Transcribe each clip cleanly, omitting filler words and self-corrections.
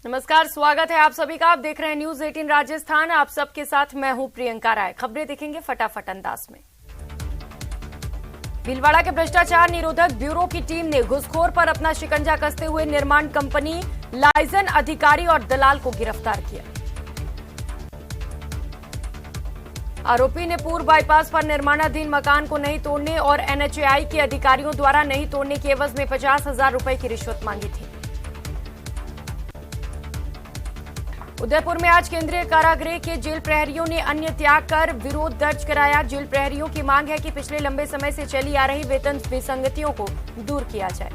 नमस्कार, स्वागत है आप सभी का। आप देख रहे हैं न्यूज 18 राजस्थान। आप सबके साथ मैं हूं प्रियंका राय। खबरें देखेंगे फटाफट अंदाज में। भीलवाड़ा के भ्रष्टाचार निरोधक ब्यूरो की टीम ने घुसखोर पर अपना शिकंजा कसते हुए निर्माण कंपनी लाइजन अधिकारी और दलाल को गिरफ्तार किया। आरोपी ने पूर्व बाईपास पर निर्माणाधीन मकान को नहीं तोड़ने और एनएचएआई के अधिकारियों द्वारा नहीं तोड़ने के एवज में 50,000 रुपए की रिश्वत मांगी थी। उदयपुर में आज केंद्रीय कारागृह के जेल प्रहरियों ने अन्य त्याग कर विरोध दर्ज कराया। जेल प्रहरियों की मांग है कि पिछले लंबे समय से चली आ रही वेतन विसंगतियों को दूर किया जाए।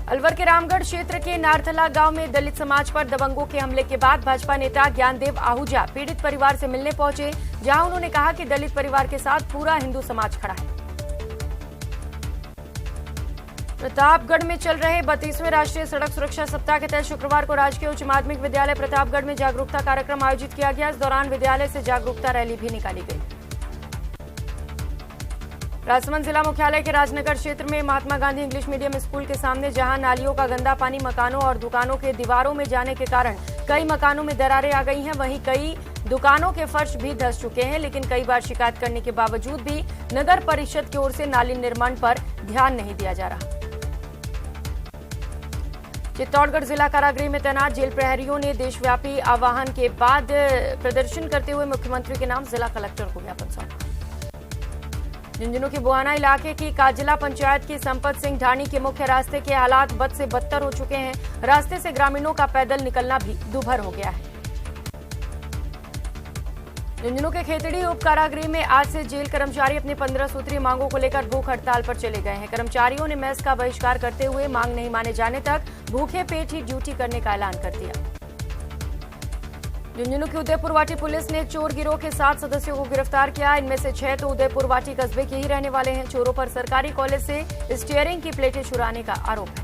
अलवर के रामगढ़ क्षेत्र के नारथला गांव में दलित समाज पर दबंगों के हमले के बाद भाजपा नेता ज्ञानदेव आहूजा पीड़ित परिवार से मिलने पहुंचे, जहां उन्होंने कहा कि दलित परिवार के साथ पूरा हिंदू समाज खड़ा है। प्रतापगढ़ में चल रहे 32वें राष्ट्रीय सड़क सुरक्षा सप्ताह के तहत शुक्रवार को राजकीय उच्च माध्यमिक विद्यालय प्रतापगढ़ में जागरूकता कार्यक्रम आयोजित किया गया। इस दौरान विद्यालय से जागरूकता रैली भी निकाली गई। राजसमंद जिला मुख्यालय के राजनगर क्षेत्र में Mahatma Gandhi English medium school के सामने जहां नालियों का गंदा पानी मकानों और दुकानों के दीवारों में जाने के कारण कई मकानों में दरारें आ गई हैं, वहीं कई दुकानों के फर्श भी धंस चुके हैं, लेकिन कई बार शिकायत करने के बावजूद भी नगर परिषद की ओर से नाली निर्माण पर ध्यान नहीं दिया जा रहा। चित्तौड़गढ़ जिला कारागृह में तैनात जेल प्रहरियों ने देशव्यापी आह्वान के बाद प्रदर्शन करते हुए मुख्यमंत्री के नाम जिला कलेक्टर को ज्ञापन सौंपा। झुंझुनू के बुआना इलाके की काजला पंचायत की संपत सिंह ढाणी के मुख्य रास्ते के हालात बद से बदतर हो चुके हैं। रास्ते से ग्रामीणों का पैदल निकलना भी दूभर हो गया है। झुंझुनू के खेतड़ी उप कारागृह में आज से जेल कर्मचारी अपनी 15 सूत्रीय मांगों को लेकर भूख हड़ताल पर चले गए हैं। कर्मचारियों ने मेस का बहिष्कार करते हुए मांग नहीं माने जाने तक भूखे पेट ही ड्यूटी करने का ऐलान कर दिया। झुंझुनू की उदयपुर वाटी पुलिस ने चोर गिरोह के 7 सदस्यों को गिरफ्तार किया। इनमें से 6 तो उदयपुर वाटी कस्बे के ही रहने वाले हैं। चोरों पर सरकारी कॉलेज से स्टीयरिंग की प्लेटें चुराने का आरोप है।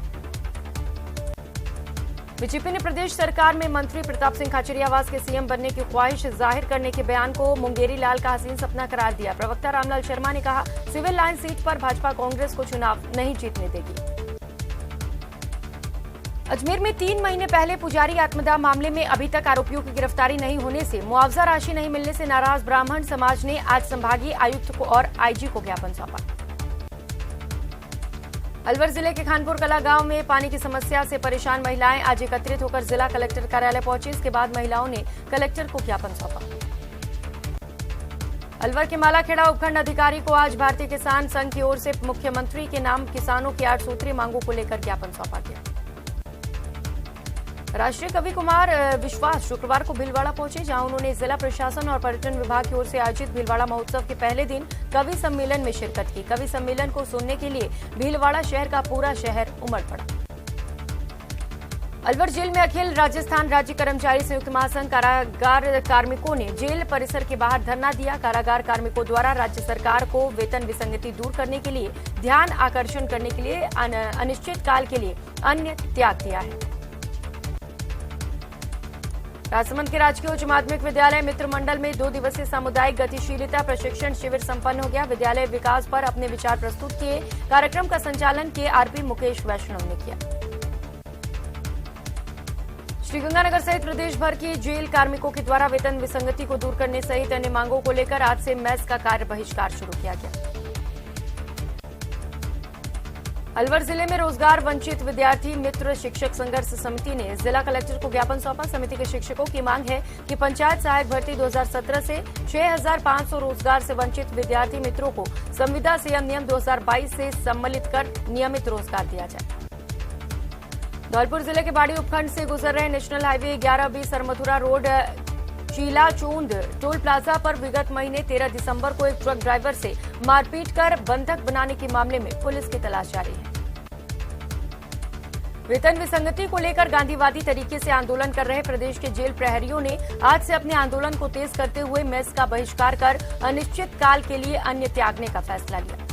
बीजेपी ने प्रदेश सरकार में मंत्री प्रताप सिंह खाचरियावास के सीएम बनने की ख्वाहिश जाहिर करने के बयान को मुंगेरी लाल का हसीन सपना करार दिया। प्रवक्ता रामलाल शर्मा ने कहा, सिविल लाइन सीट पर भाजपा कांग्रेस को चुनाव नहीं जीतने देगी। अजमेर में 3 महीने पहले पुजारी आत्मदाह मामले में अभी तक आरोपियों की गिरफ्तारी नहीं होने से, मुआवजा राशि नहीं मिलने से नाराज ब्राह्मण समाज ने आज संभागीय आयुक्त को और आईजी को ज्ञापन सौंपा। अलवर जिले के खानपुर कला गांव में पानी की समस्या से परेशान महिलाएं आज एकत्रित होकर जिला कलेक्टर कार्यालय पहुंची। इसके बाद महिलाओं ने कलेक्टर को ज्ञापन सौंपा। अलवर के मालाखेड़ा उपखंड अधिकारी को आज भारतीय किसान संघ की ओर से मुख्यमंत्री के नाम किसानों की 8 सूत्रीय मांगों को लेकर ज्ञापन सौंपा गया। राष्ट्रीय कवि कुमार विश्वास शुक्रवार को भीलवाड़ा पहुंचे, जहां उन्होंने जिला प्रशासन और पर्यटन विभाग की ओर से आयोजित भीलवाड़ा महोत्सव के पहले दिन कवि सम्मेलन में शिरकत की। कवि सम्मेलन को सुनने के लिए भीलवाड़ा शहर का पूरा शहर उमड़ पड़ा। अलवर जेल में अखिल राजस्थान राज्य कर्मचारी संयुक्त महासंघ कारागार कार्मिकों ने जेल परिसर के बाहर धरना दिया। कारागार कार्मिकों द्वारा राज्य सरकार को वेतन विसंगति दूर करने के लिए ध्यान आकर्षण करने के लिए अनिश्चित काल के लिए अन्य त्याग दिया है। राजसमंद के राजकीय उच्च माध्यमिक विद्यालय मित्र मंडल में 2 दिवसीय सामुदायिक गतिशीलता प्रशिक्षण शिविर संपन्न हो गया। विद्यालय विकास पर अपने विचार प्रस्तुत किए। कार्यक्रम का संचालन केआरपी मुकेश वैष्णव ने किया। श्रीगंगानगर सहित प्रदेश भर की जेल कार्मिकों के द्वारा वेतन विसंगति को दूर करने सहित अन्य मांगों को लेकर आज से मेस का कार्य बहिष्कार शुरू किया गया। अलवर जिले में रोजगार वंचित विद्यार्थी मित्र शिक्षक संघर्ष समिति ने जिला कलेक्टर को ज्ञापन सौंपा। समिति के शिक्षकों की मांग है कि पंचायत सहायक भर्ती 2017 से 6,500 रोजगार से वंचित विद्यार्थी मित्रों को संविदा से अधिनियम 2022 से सम्मिलित कर नियमित रोजगार दिया जाए। धौलपुर जिले के बाड़ी उपखंड से गुजर रहे national highway 11B Sarmathura road Chilachond toll plaza पर विगत महीने 13 दिसंबर को एक ट्रक ड्राइवर से मारपीट कर बंधक बनाने के मामले में पुलिस की तलाश जारी है। वेतन विसंगति को लेकर गांधीवादी तरीके से आंदोलन कर रहे प्रदेश के जेल प्रहरियों ने आज से अपने आंदोलन को तेज करते हुए मेस का बहिष्कार कर अनिश्चित काल के लिए अन्य त्यागने का फैसला लिया।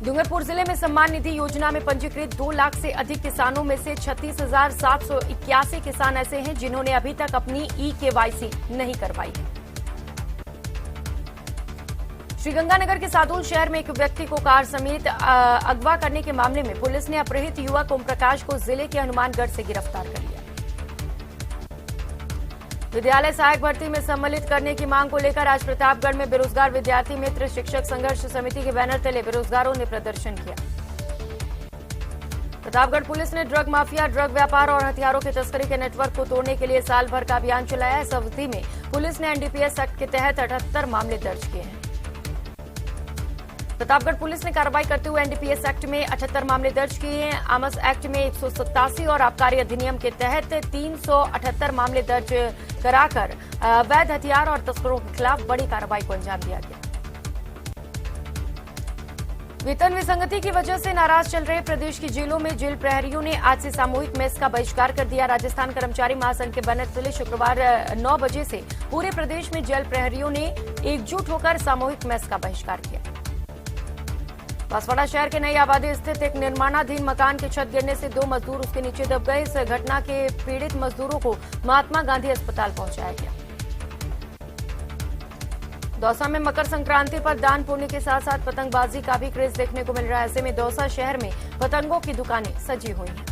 डूंगरपुर जिले में सम्मान निधि योजना में पंजीकृत 2 लाख से अधिक किसानों में से 36,781 किसान ऐसे हैं जिन्होंने अभी तक अपनी ई-केवाईसी नहीं करवाई है। श्रीगंगानगर के सादुल शहर में एक व्यक्ति को कार समेत अगवा करने के मामले में पुलिस ने अपहृत युवक ओम प्रकाश को जिले के हनुमानगढ़ से गिरफ्तार कर लिया। विद्यालय सहायक भर्ती में सम्मिलित करने की मांग को लेकर आज प्रतापगढ़ में बेरोजगार विद्यार्थी मित्र शिक्षक संघर्ष समिति के बैनर तले बेरोजगारों ने प्रदर्शन किया। प्रतापगढ़ पुलिस ने ड्रग माफिया, ड्रग व्यापार और हथियारों की तस्करी के नेटवर्क को तोड़ने के लिए साल भर का अभियान चलाया। इस अवधि में पुलिस ने एनडीपीएस एक्ट के तहत 78 मामले दर्ज किए हैं। प्रतापगढ़ पुलिस ने कार्रवाई करते हुए एनडीपीएस एक्ट में 78 मामले दर्ज किए हैं। आमस एक्ट में 187 और आबकारी अधिनियम के तहत 378 मामले दर्ज कराकर अवैध हथियार और तस्करों के खिलाफ बड़ी कार्रवाई को अंजाम दिया गया। वेतन विसंगति की वजह से नाराज चल रहे प्रदेश की जेलों में जेल प्रहरियों ने आज से सामूहिक मेस का बहिष्कार कर दिया। राजस्थान कर्मचारी महासंघ के बैनर तले शुक्रवार 9 बजे से पूरे प्रदेश में जेल प्रहरियों ने एकजुट होकर सामूहिक मेस का बहिष्कार किया। बांसवाड़ा शहर के नई आबादी स्थित एक निर्माणाधीन मकान की छत गिरने से 2 मजदूर उसके नीचे दब गए। इस घटना के पीड़ित मजदूरों को महात्मा गांधी अस्पताल पहुंचाया गया। दौसा में मकर संक्रांति पर दान पुण्य के साथ साथ पतंगबाजी का भी क्रेज देखने को मिल रहा है। ऐसे में दौसा शहर में पतंगों की दुकानें सजी हुई हैं।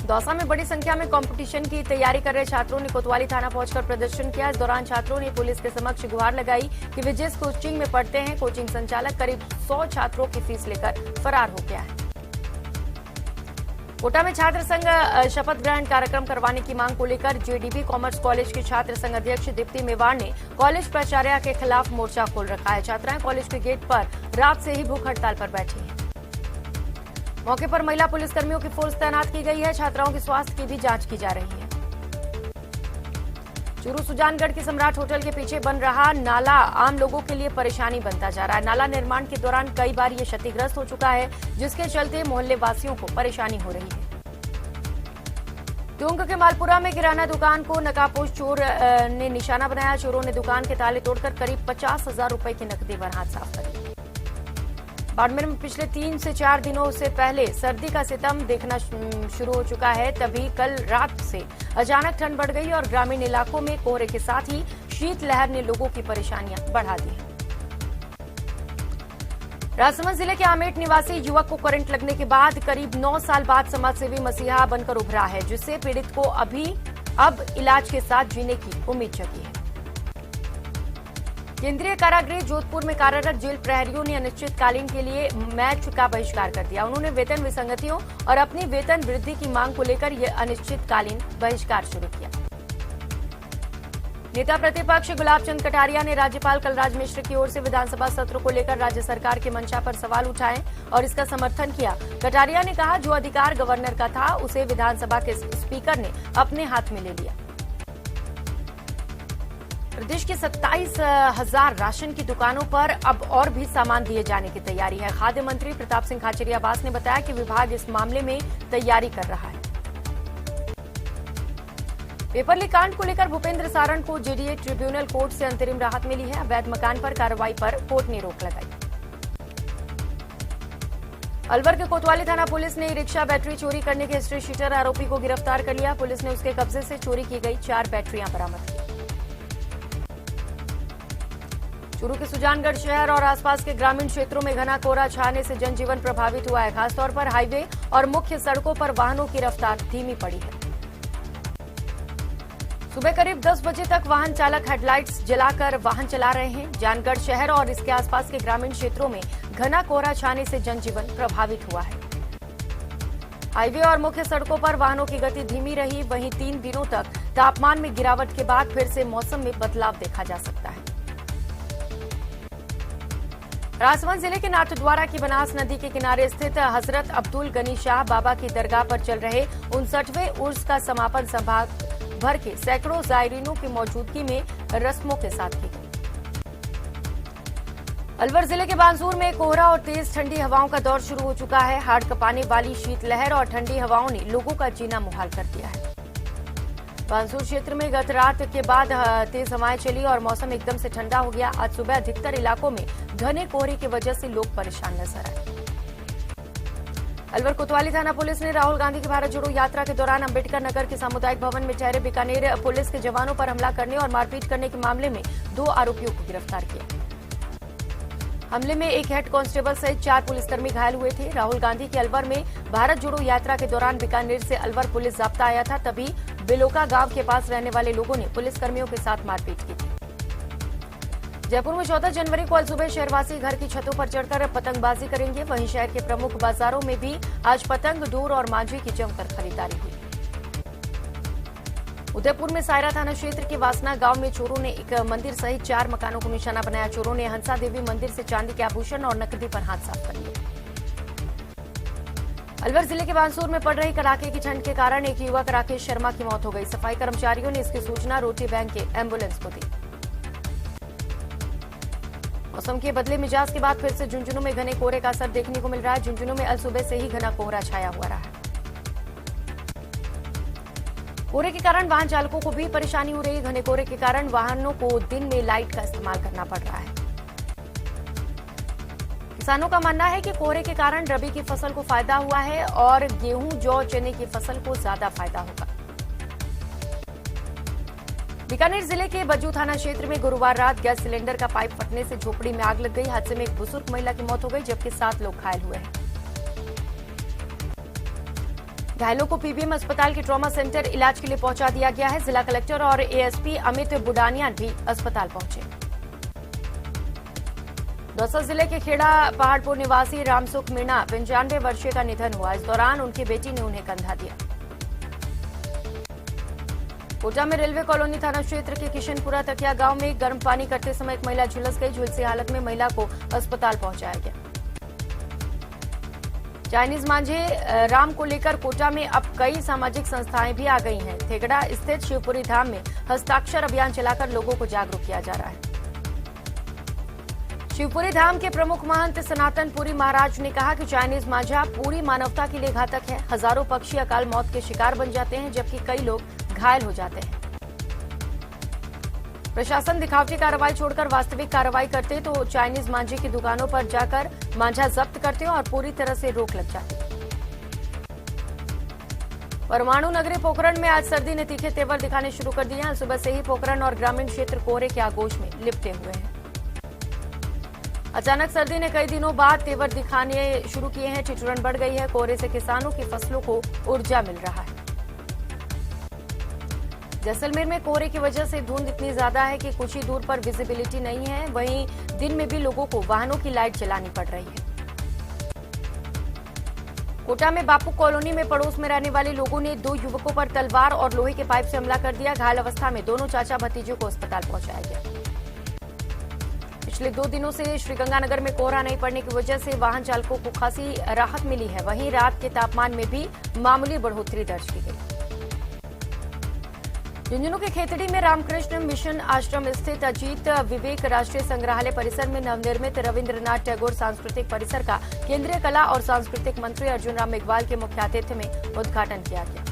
दौसा में बड़ी संख्या में कंपटीशन की तैयारी कर रहे छात्रों ने कोतवाली थाना पहुंचकर प्रदर्शन किया। इस दौरान छात्रों ने पुलिस के समक्ष गुहार लगाई कि वे जिस कोचिंग में पढ़ते हैं, कोचिंग संचालक करीब 100 छात्रों की फीस लेकर फरार हो गया है। कोटा में छात्र संघ शपथ ग्रहण कार्यक्रम करवाने की मांग को लेकर जेडीबी कॉमर्स कॉलेज की छात्र संघ अध्यक्ष दीप्ति मेवाड़ ने कॉलेज प्राचार्य के खिलाफ मोर्चा खोल रखा है। छात्राएं कॉलेज के गेट पर रात से ही भूख हड़ताल पर बैठी हैं। मौके पर महिला पुलिसकर्मियों की फोर्स तैनात की गई है। छात्राओं के स्वास्थ्य की भी जांच की जा रही है। चूरू सुजानगढ़ के सम्राट होटल के पीछे बन रहा नाला आम लोगों के लिए परेशानी बनता जा रहा है। नाला निर्माण के दौरान कई बार ये क्षतिग्रस्त हो चुका है, जिसके चलते मोहल्ले वासियों को परेशानी हो रही है। टोंक के मालपुरा में किराना दुकान को नकाबपोश चोर ने निशाना बनाया। चोरों ने दुकान के ताले तोड़कर करीब 50,000 रुपए की नकदी बर हाथ साफ कर ली। बाड़मेर में पिछले 3 से 4 दिनों से पहले सर्दी का सितम देखना शुरू हो चुका है। तभी कल रात से अचानक ठंड बढ़ गई और ग्रामीण इलाकों में कोहरे के साथ ही शीतलहर ने लोगों की परेशानियां बढ़ा दी। राजसमंद जिले के आमेट निवासी युवक को करंट लगने के बाद करीब 9 साल बाद समाजसेवी मसीहा बनकर उभरा है, जिससे पीड़ित को अब इलाज के साथ जीने की उम्मीद जगी है। केंद्रीय कारागृह जोधपुर में कार्यरत जेल प्रहरियों ने अनिश्चितकालीन के लिए मैच का बहिष्कार कर दिया। उन्होंने वेतन विसंगतियों और अपनी वेतन वृद्धि की मांग को लेकर यह अनिश्चितकालीन बहिष्कार शुरू किया। नेता प्रतिपक्ष गुलाब चंद कटारिया ने राज्यपाल कलराज मिश्र की ओर से विधानसभा सत्र को लेकर राज्य सरकार के मंशा पर सवाल उठाए और इसका समर्थन किया। कटारिया ने कहा, जो अधिकार गवर्नर का था उसे विधानसभा के स्पीकर ने अपने हाथ में ले लिया। प्रदेश की 27,000 राशन की दुकानों पर अब और भी सामान दिए जाने की तैयारी है। खाद्य मंत्री प्रताप सिंह खाचरियावास ने बताया कि विभाग इस मामले में तैयारी कर रहा है। पेपर लीक कांड को लेकर भूपेंद्र सारण को जेडीए ट्रिब्यूनल कोर्ट से अंतरिम राहत मिली है। अवैध मकान पर कार्रवाई पर कोर्ट ने रोक लगाई। अलवर के कोतवाली थाना पुलिस ने रिक्शा बैटरी चोरी करने के हिस्ट्री शीटर आरोपी को गिरफ्तार कर लिया। पुलिस ने उसके कब्जे से चोरी की गई 4 बैटरियां बरामद की। चूरू के सुजानगढ़ शहर और आसपास के ग्रामीण क्षेत्रों में घना कोहरा छाने से जनजीवन प्रभावित हुआ है। खासतौर पर हाईवे और मुख्य सड़कों पर वाहनों की रफ्तार धीमी पड़ी है। सुबह करीब 10 बजे तक वाहन चालक हेडलाइट्स जलाकर वाहन चला रहे हैं। जानगढ़ शहर और इसके आसपास के ग्रामीण क्षेत्रों में घना कोहरा छाने से जनजीवन प्रभावित हुआ है। हाईवे और मुख्य सड़कों पर वाहनों की गति धीमी रही। वहीं 3 दिनों तक तापमान में गिरावट के बाद फिर से मौसम में बदलाव देखा जा सकता है। राजसमंद जिले के नाथद्वारा की बनास नदी के किनारे स्थित हजरत अब्दुल गनी शाह बाबा की दरगाह पर चल रहे 59वें उर्स का समापन संभाग भर के सैकड़ों जायरीनों की मौजूदगी में रस्मों के साथ की गई। अलवर जिले के बांसूर में कोहरा और तेज ठंडी हवाओं का दौर शुरू हो चुका है। हाड़ कपाने वाली शीतलहर और ठंडी हवाओं ने लोगों का जीना मुहाल कर दिया है। बांसूर क्षेत्र में गत रात के बाद तेज हवाएं चली और मौसम एकदम से ठंडा हो गया। आज सुबह अधिकतर इलाकों में घने कोहरे की वजह से लोग परेशान नजर आए। अलवर कोतवाली थाना पुलिस ने राहुल गांधी की भारत जोड़ो यात्रा के दौरान अंबेडकर नगर के सामुदायिक भवन में ठहरे बीकानेर पुलिस के जवानों पर हमला करने और मारपीट करने के मामले में 2 आरोपियों को गिरफ्तार किया। हमले में एक हेड कांस्टेबल सहित 4 पुलिसकर्मी घायल हुए थे। राहुल गांधी की अलवर में भारत जोड़ो यात्रा के दौरान बीकानेर से अलवर पुलिस जाब्ता आया था, तभी बिलोका गांव के पास रहने वाले लोगों ने पुलिसकर्मियों के साथ मारपीट की थी। जयपुर में 14 जनवरी को आज सुबह शहरवासी घर की छतों पर चढ़कर पतंगबाजी करेंगे। वहीं शहर के प्रमुख बाजारों में भी आज पतंग, डोर और मांझी की जमकर खरीदारी हुई। उदयपुर में सायरा थाना क्षेत्र के वासना गांव में चोरों ने एक मंदिर सहित 4 मकानों को निशाना बनाया। चोरों ने हंसा देवी मंदिर से चांदी के आभूषण और नकदी पर हाथ साफ कर लिया। अलवर जिले के बांसुर में पड़ रही कड़ाके की ठंड के कारण एक युवक राकेश शर्मा की मौत हो गई। सफाई कर्मचारियों ने इसकी सूचना रोटी बैंक के एम्बुलेंस को दी। मौसम के बदले मिजाज के बाद फिर से झुंझुनू में घने कोहरे का असर देखने को मिल रहा है। झुंझुनू में अल सुबह से ही घना कोहरा छाया हुआ रहा है। कोहरे के कारण वाहन चालकों को भी परेशानी हो रही है। घने कोहरे के कारण वाहनों को दिन में लाइट का इस्तेमाल करना पड़ रहा है। किसानों का मानना है कि कोहरे के कारण रबी की फसल को फायदा हुआ है और गेहूं, जौ, चने की फसल को ज्यादा फायदा होगा। बीकानेर जिले के बज्जू थाना क्षेत्र में गुरुवार रात गैस सिलेंडर का पाइप फटने से झोपड़ी में आग लग गई। हादसे में एक बुजुर्ग महिला की मौत हो गई, जबकि 7 लोग घायल हुए हैं। घायलों को पीबीएम अस्पताल के ट्रॉमा सेंटर इलाज के लिए पहुंचा दिया गया है। जिला कलेक्टर और एएसपी अमित बुडानियान भी अस्पताल पहुंचे। दौसा जिले के खेड़ा पहाड़पुर निवासी रामसुख मीणा 95 वर्षीय का निधन हुआ। इस दौरान उनकी बेटी ने उन्हें कंधा दिया। कोटा में रेलवे कॉलोनी थाना क्षेत्र के किशनपुरा तकिया गांव में गर्म पानी करते समय एक महिला झुलस गई। झुलसी हालत में महिला को अस्पताल पहुंचाया गया। चाइनीज मांझे राम को लेकर कोटा में अब कई सामाजिक संस्थाएं भी आ गई हैं। थेगड़ा स्थित शिवपुरी धाम में हस्ताक्षर अभियान चलाकर लोगों को जागरूक किया जा रहा है। शिवपुरी धाम के प्रमुख महंत सनातन पुरी महाराज ने कहा कि चाइनीज मांझा पूरी मानवता के लिए घातक है। हजारों पक्षी अकाल मौत के शिकार बन जाते हैं, जबकि कई लोग घायल हो जाते हैं। प्रशासन दिखावटी कार्रवाई छोड़कर वास्तविक कार्रवाई करते तो चाइनीज मांझे की दुकानों पर जाकर मांझा जब्त करते और पूरी तरह से रोक लग जाती। परमाणु नगरी पोखरण में आज सर्दी ने तीखे तेवर दिखाने शुरू कर दिए हैं। सुबह से ही पोखरण और ग्रामीण क्षेत्र कोहरे के आगोश में लिपटे हुए हैं। अचानक सर्दी ने कई दिनों बाद तेवर दिखाने शुरू किए हैं। ठिठुरन बढ़ गई है। कोहरे से किसानों की फसलों को ऊर्जा मिल रहा है। जैसलमेर में कोहरे की वजह से धुंध इतनी ज्यादा है कि कुछ ही दूर पर विजिबिलिटी नहीं है। वहीं दिन में भी लोगों को वाहनों की लाइट जलानी पड़ रही है। कोटा में बापू कॉलोनी में पड़ोस में रहने वाले लोगों ने 2 युवकों पर तलवार और लोहे के पाइप से हमला कर दिया। घायल अवस्था में दोनों चाचा भतीजों को अस्पताल पहुंचाया गया। पिछले 2 दिनों से श्रीगंगानगर में कोहरा नहीं पड़ने की वजह से वाहन चालकों को खासी राहत मिली है। वहीं रात के तापमान में भी मामूली बढ़ोतरी दर्ज की गई। झुंझुनू के खेतड़ी में रामकृष्ण मिशन आश्रम स्थित अजीत विवेक राष्ट्रीय संग्रहालय परिसर में नवनिर्मित रविन्द्रनाथ टैगोर सांस्कृतिक परिसर का केंद्रीय कला और सांस्कृतिक मंत्री अर्जुन राम मेघवाल के मुख्य आतिथ्य में उद्घाटन किया गया।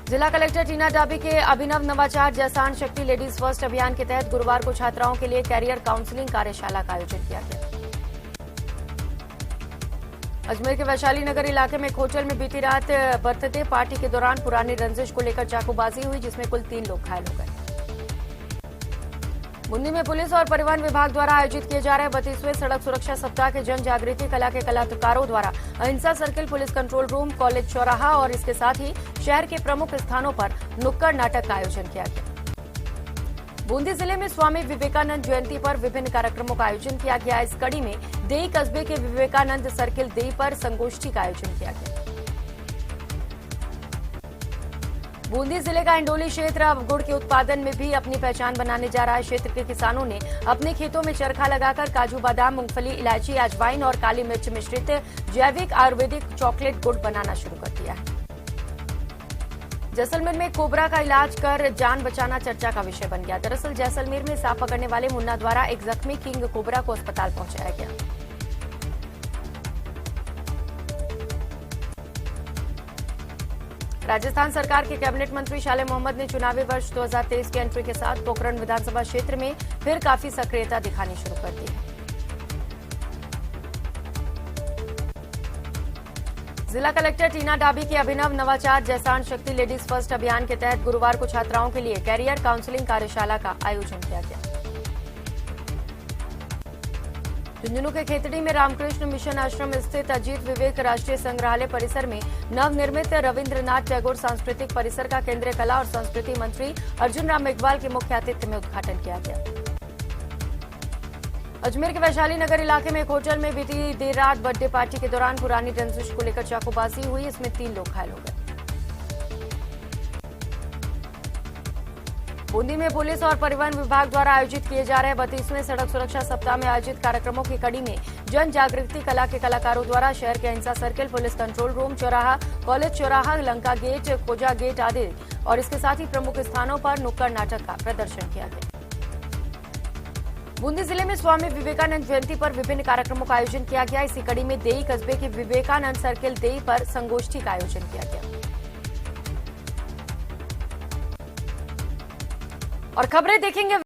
जिला कलेक्टर टीना डाबी के अभिनव नवाचार जैसान शक्ति लेडीज फर्स्ट अभियान के तहत गुरुवार को छात्राओं के लिए कैरियर काउंसलिंग कार्यशाला का आयोजन किया गया। अजमेर के वैशाली नगर इलाके में एक होटल में बीती रात बर्थडे पार्टी के दौरान पुरानी रंजिश को लेकर चाकूबाजी हुई, जिसमें कुल 3 लोग घायल हो गए। बुंदी में पुलिस और परिवहन विभाग द्वारा आयोजित किए जा रहे 32वें सड़क सुरक्षा सप्ताह के जन जागृति कला के कलाकारों द्वारा अहिंसा circle, police control room, college चौराहा और इसके साथ ही शहर के प्रमुख स्थानों पर नुक्कड़ नाटक का आयोजन किया गया। बूंदी जिले में स्वामी विवेकानंद जयंती पर विभिन्न कार्यक्रमों का आयोजन किया गया। इस कड़ी में देई कस्बे के विवेकानंद सर्किल देई पर संगोष्ठी का आयोजन किया गया। बूंदी जिले का इंडोली क्षेत्र अब गुड़ के उत्पादन में भी अपनी पहचान बनाने जा रहा है। क्षेत्र के किसानों ने अपने खेतों में चरखा लगाकर काजू, बादाम, मूंगफली, इलायची, अजवाइन और काली मिर्च मिश्रित जैविक आयुर्वेदिक चॉकलेट गुड़ बनाना शुरू कर दिया है। जैसलमेर में कोबरा का इलाज कर जान बचाना चर्चा का विषय बन गया। दरअसल जैसलमेर में सांप पकड़ने वाले मुन्ना द्वारा एक जख्मी किंग कोबरा को अस्पताल पहुंचाया गया। राजस्थान सरकार के कैबिनेट मंत्री शाले मोहम्मद ने चुनावी वर्ष 2023 की एंट्री के साथ पोखरण विधानसभा क्षेत्र में फिर काफी सक्रियता दिखानी शुरू कर दी है। जिला कलेक्टर टीना डाबी के अभिनव नवाचार जैसान शक्ति लेडीज फर्स्ट अभियान के तहत गुरुवार को छात्राओं के लिए कैरियर काउंसलिंग कार्यशाला का आयोजन किया गया। झुंझुनू के खेतड़ी में रामकृष्ण मिशन आश्रम स्थित अजीत विवेक राष्ट्रीय संग्रहालय परिसर में नवनिर्मित रविंद्रनाथ टैगोर सांस्कृतिक परिसर का केंद्रीय कला और संस्कृति मंत्री अर्जुन राम मेघवाल के मुख्य आतिथ्य में उद्घाटन किया गया। अजमेर के वैशाली नगर इलाके में एक होटल में बीती देर रात बर्थडे पार्टी के दौरान पुरानी रंजिश को लेकर चाकूबाजी हुई। इसमें 3 लोग घायल हो गए। बूंदी में पुलिस और परिवहन विभाग द्वारा आयोजित किए जा रहे 32वें सड़क सुरक्षा सप्ताह में आयोजित कार्यक्रमों की कड़ी में जन जागृति कला के कलाकारों द्वारा शहर के अहिंसा सर्किल, पुलिस कंट्रोल रूम चौराहा, कॉलेज चौराहा, लंका गेट, खोजा गेट आदि और इसके साथ ही प्रमुख स्थानों पर नुक्कड़ नाटक का प्रदर्शन किया गया। बूंदी जिले में स्वामी विवेकानंद जयंती पर विभिन्न कार्यक्रमों का आयोजन किया गया। इसी कड़ी में देई कस्बे के विवेकानंद सर्किल देई पर संगोष्ठी का आयोजन किया गया। और खबरें देखेंगे